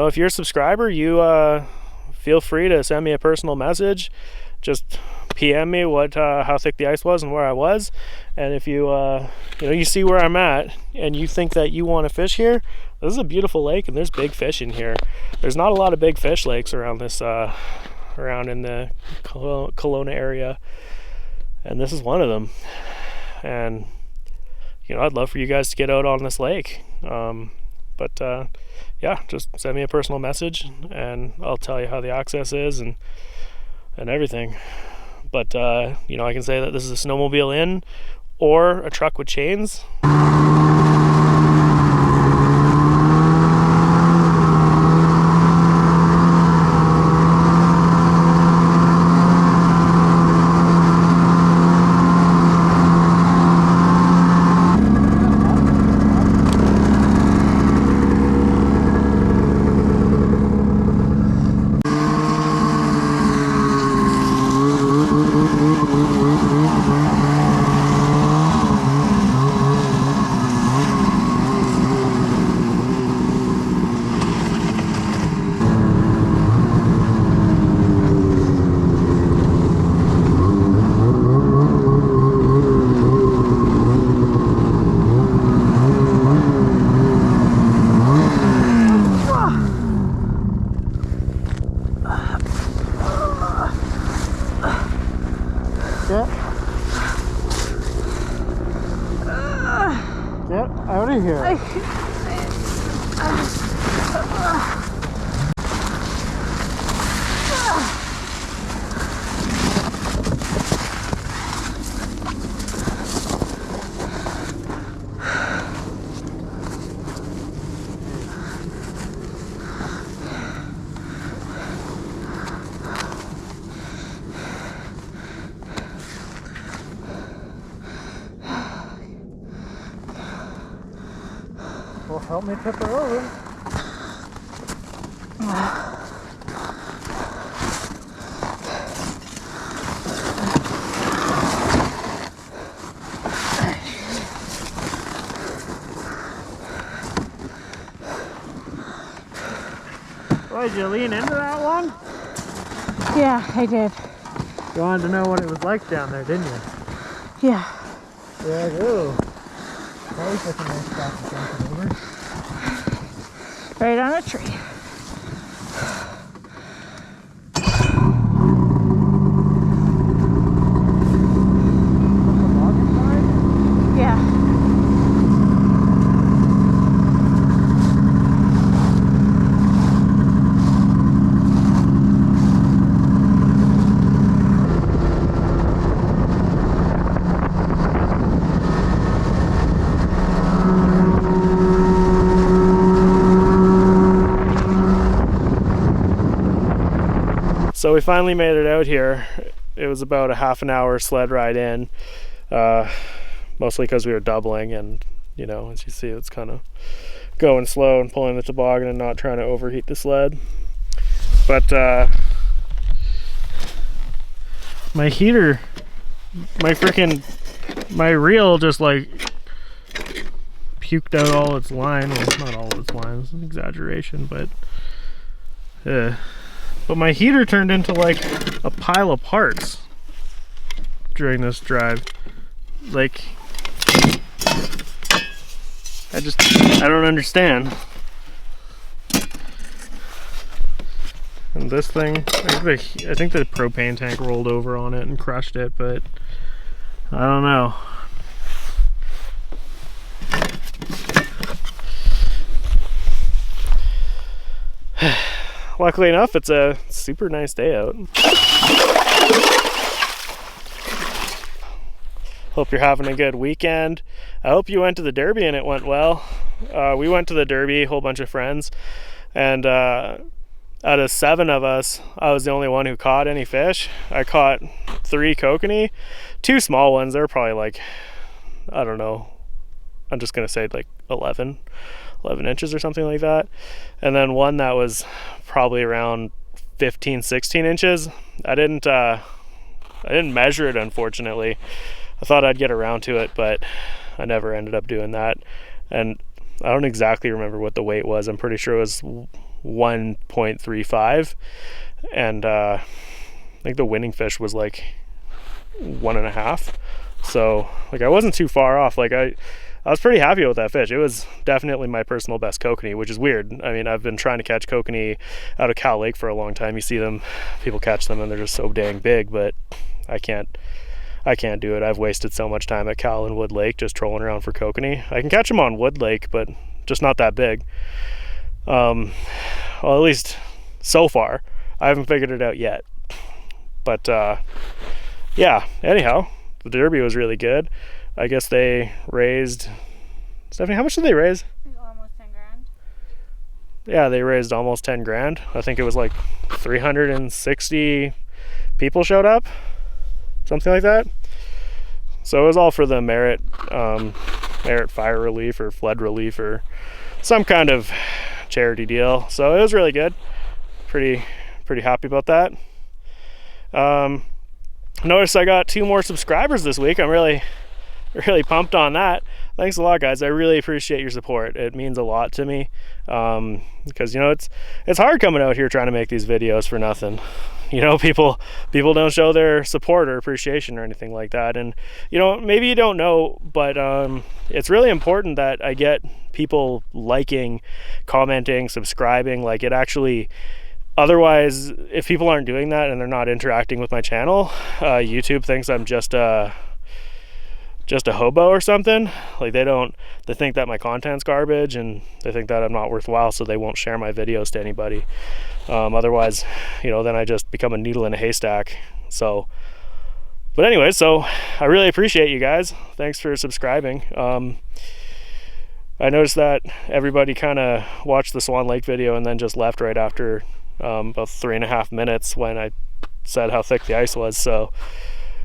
if you're a subscriber, you feel free to send me a personal message. Just PM me how thick the ice was and where I was. And if you you see where I'm at and you think that you want to fish here, this is a beautiful lake and there's big fish in here. There's not a lot of big fish lakes around this around in the Kelowna area, and this is one of them. And I'd love for you guys to get out on this lake. Yeah, just send me a personal message and I'll tell you how the access is and everything. But I can say that this is a snowmobile in or a truck with chains. Get out of here. Well, help me tip her over. Oh, did you lean into that one? Yeah, I did. You wanted to know what it was like down there, didn't you? Yeah. Yeah, I do. Probably such a nice spot to jump it over. Right on a tree. Yeah. So we finally made it out here. It was about a half an hour sled ride in, mostly because we were doubling, and as you see, it's kind of going slow and pulling the toboggan and not trying to overheat the sled. But my heater, my reel just like puked out all its line. Well, not all of its lines, an exaggeration, but my heater turned into like a pile of parts during this drive. Like, I don't understand. And this thing, I think the propane tank rolled over on it and crushed it, but I don't know. Luckily enough, it's a super nice day out. Hope you're having a good weekend. I hope you went to the Derby and it went well. We went to the Derby, a whole bunch of friends, and out of 7 of us, I was the only one who caught any fish. I caught 3 kokanee, 2 small ones. They're probably like, I don't know, I'm just gonna say like 11 inches or something like that, and then one that was probably around 15-16 inches. I didn't measure it, unfortunately. I thought I'd get around to it, but I never ended up doing that, and I don't exactly remember what the weight was. I'm pretty sure it was 1.35, and I think the winning fish was like 1.5. So like I wasn't too far off. Like I was pretty happy with that fish. It was definitely my personal best kokanee, which is weird. I mean, I've been trying to catch kokanee out of Cal Lake for a long time. You see them, people catch them, and they're just so dang big, but I can't do it. I've wasted so much time at Cal and Wood Lake just trolling around for kokanee. I can catch them on Wood Lake, but just not that big. Well, at least so far. I haven't figured it out yet. But yeah, anyhow, the Derby was really good. I guess they raised, Stephanie, how much did they raise? Almost 10 grand. Yeah, they raised almost 10 grand. I think it was like 360 people showed up, something like that. So it was all for the Merit fire relief or flood relief or some kind of charity deal. So it was really good. Pretty happy about that. Notice I got 2 more subscribers this week. I'm really pumped on that. Thanks a lot, guys. I really appreciate your support. It means a lot to me, because it's hard coming out here trying to make these videos for nothing. People don't show their support or appreciation or anything like that. And maybe you don't know, but it's really important that I get people liking, commenting, subscribing. Like, it actually, otherwise, if people aren't doing that and they're not interacting with my channel, YouTube thinks I'm just a hobo or something. Like, they think that my content's garbage, and they think that I'm not worthwhile, so they won't share my videos to anybody. Otherwise, then I just become a needle in a haystack. So, but anyway, so I really appreciate you guys. Thanks for subscribing. I noticed that everybody kind of watched the Swan Lake video and then just left right after about 3.5 minutes when I said how thick the ice was. So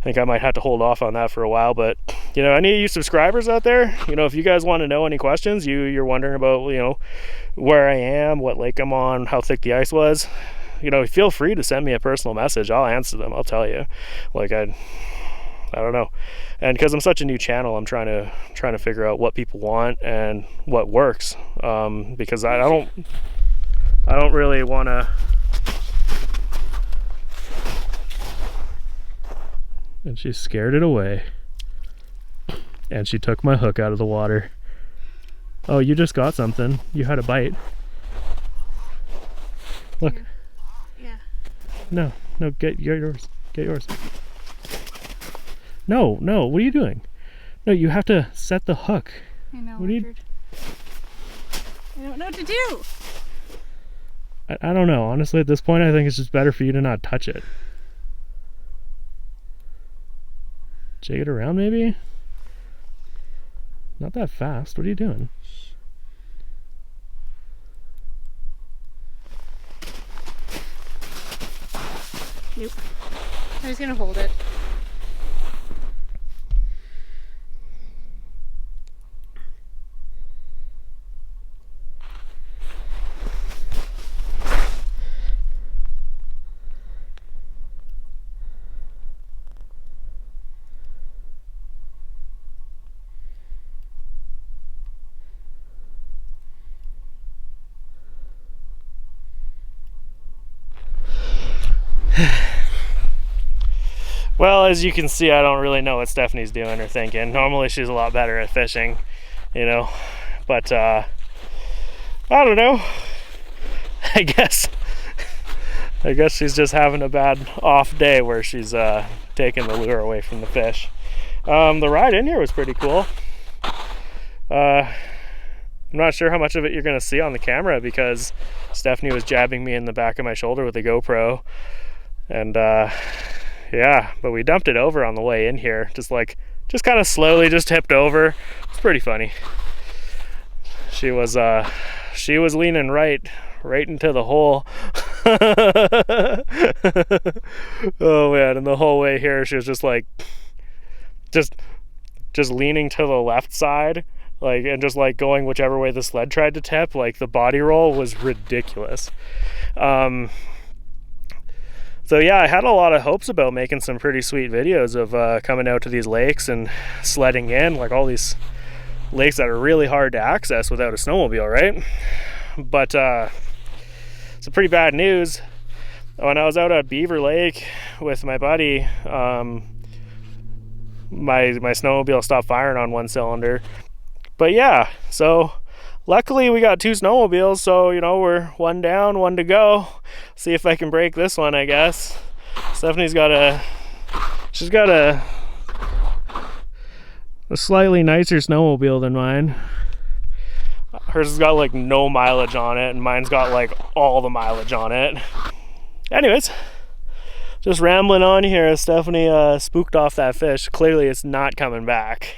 I think I might have to hold off on that for a while. But any of you subscribers out there, if you guys want to know any questions, you're wondering about where I am, what lake I'm on, how thick the ice was, feel free to send me a personal message. I'll answer them. I'll tell you. Like, I don't know. And because I'm such a new channel, I'm trying to figure out what people want and what works, because I don't really want to. And she scared it away. And she took my hook out of the water. Oh, you just got something. You had a bite. Look. Yeah. No, get yours. Get yours. No, what are you doing? No, you have to set the hook. I know. What are you? I don't know what to do. I don't know. Honestly, at this point, I think it's just better for you to not touch it. Jig it around, maybe? Not that fast. What are you doing? Nope. I'm just gonna hold it. Well, as you can see, I don't really know what Stephanie's doing or thinking. Normally she's a lot better at fishing, but I don't know. I guess she's just having a bad off day where she's taking the lure away from the fish. The ride in here was pretty cool. I'm not sure how much of it you're going to see on the camera because Stephanie was jabbing me in the back of my shoulder with a GoPro, and yeah, but we dumped it over on the way in here, just kind of slowly just tipped over. It's pretty funny. She was leaning right into the hole. Oh man, and the whole way here she was just leaning to the left side, and just going whichever way the sled tried to tip. The body roll was ridiculous. So yeah, I had a lot of hopes about making some pretty sweet videos of coming out to these lakes and sledding in, all these lakes that are really hard to access without a snowmobile, right? But some pretty bad news. When I was out at Beaver Lake with my buddy, my snowmobile stopped firing on one cylinder. But yeah, so luckily we got 2 snowmobiles, so you know, we're 1 down, 1 to go. See if I can break this one, I guess. Stephanie's got a slightly nicer snowmobile than mine. Hers has got like no mileage on it, and mine's got like all the mileage on it. Anyways, just rambling on here as Stephanie spooked off that fish. Clearly it's not coming back.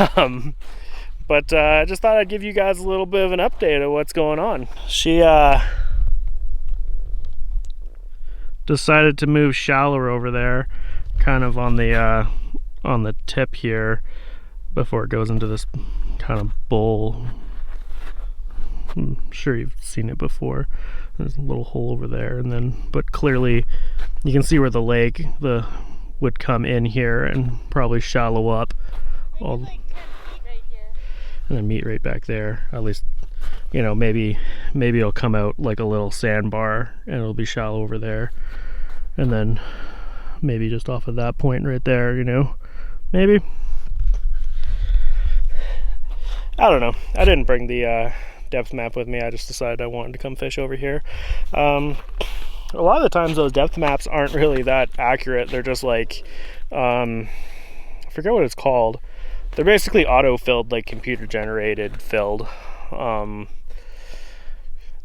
But I just thought I'd give you guys a little bit of an update of what's going on. She decided to move shallower over there, kind of on the tip here, before it goes into this kind of bowl. I'm sure you've seen it before. There's a little hole over there, and then, but clearly you can see where the lake would come in here and probably shallow up all, like 10 feet right here, and then meet right back there. At least, you know, maybe it'll come out like a little sandbar and it'll be shallow over there, and then maybe just off of that point right there, you know, maybe. I don't know. I didn't bring the depth map with me. I just decided I wanted to come fish over here. A lot of the times those depth maps aren't really that accurate. They're just like, I forget what it's called. They're basically auto-filled, like computer generated filled.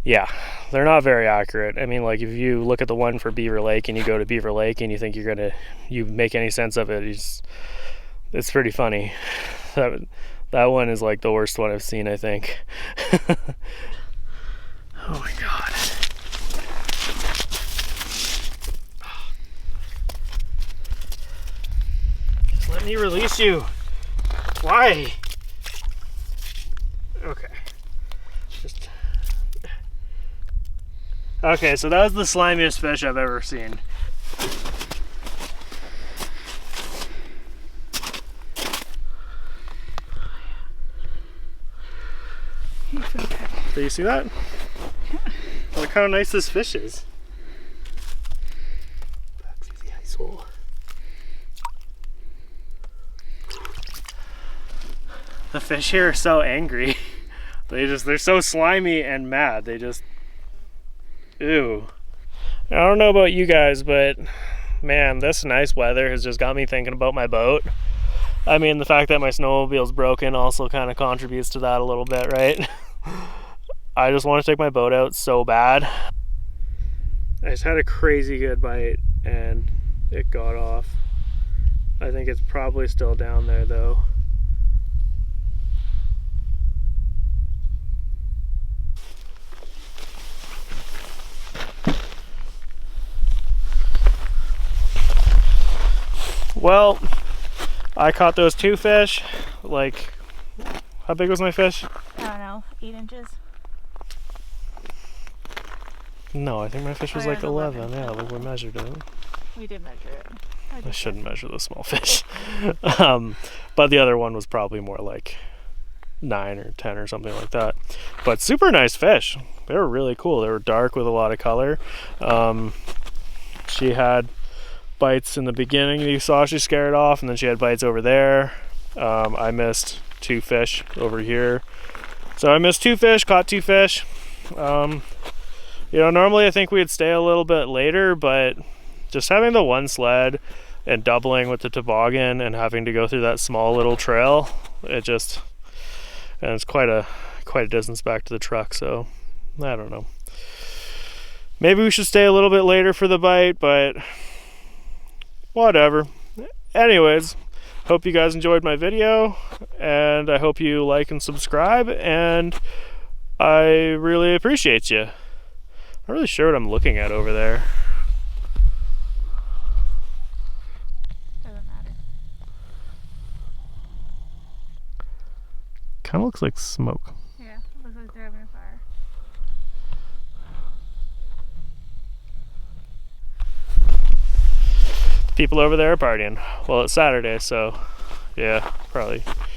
Yeah, they're not very accurate. I mean, like if you look at the one for Beaver Lake and you go to Beaver Lake and you think you make any sense of it, it's pretty funny. That one is like the worst one I've seen, I think. Oh my god. Just let me release you. Why? Okay. Okay, so that was the slimiest fish I've ever seen. Do you see that? Yeah. Look how nice this fish is. Back through the ice hole. The fish here are so angry. They're so slimy and mad. They just, ew. I don't know about you guys, but man, this nice weather has just got me thinking about my boat. I mean, the fact that my snowmobile's broken also kind of contributes to that a little bit, right? I just want to take my boat out so bad. I just had a crazy good bite and it got off. I think it's probably still down there though. Well, I caught those 2 fish. Like, how big was my fish? I don't know, 8 inches. No, I think my fish was like 11. Yeah, look, we measured it. We did measure it. I shouldn't measure the small fish. But the other one was probably more like 9 or 10 or something like that. But super nice fish. They were really cool. They were dark with a lot of color. She had bites in the beginning you saw she scared off, and then she had bites over there. I missed 2 fish over here. So I missed 2 fish, caught 2 fish. You know, normally I think we'd stay a little bit later, but just having the one sled and doubling with the toboggan and having to go through that small little trail, and it's quite a distance back to the truck, so I don't know. Maybe we should stay a little bit later for the bite, but whatever. Anyways, hope you guys enjoyed my video, and I hope you like and subscribe, and I really appreciate you. I'm not really sure what I'm looking at over there. Doesn't matter. Kind of looks like smoke. Yeah, it looks like they're having a fire. People over there are partying. Well, it's Saturday, so yeah, probably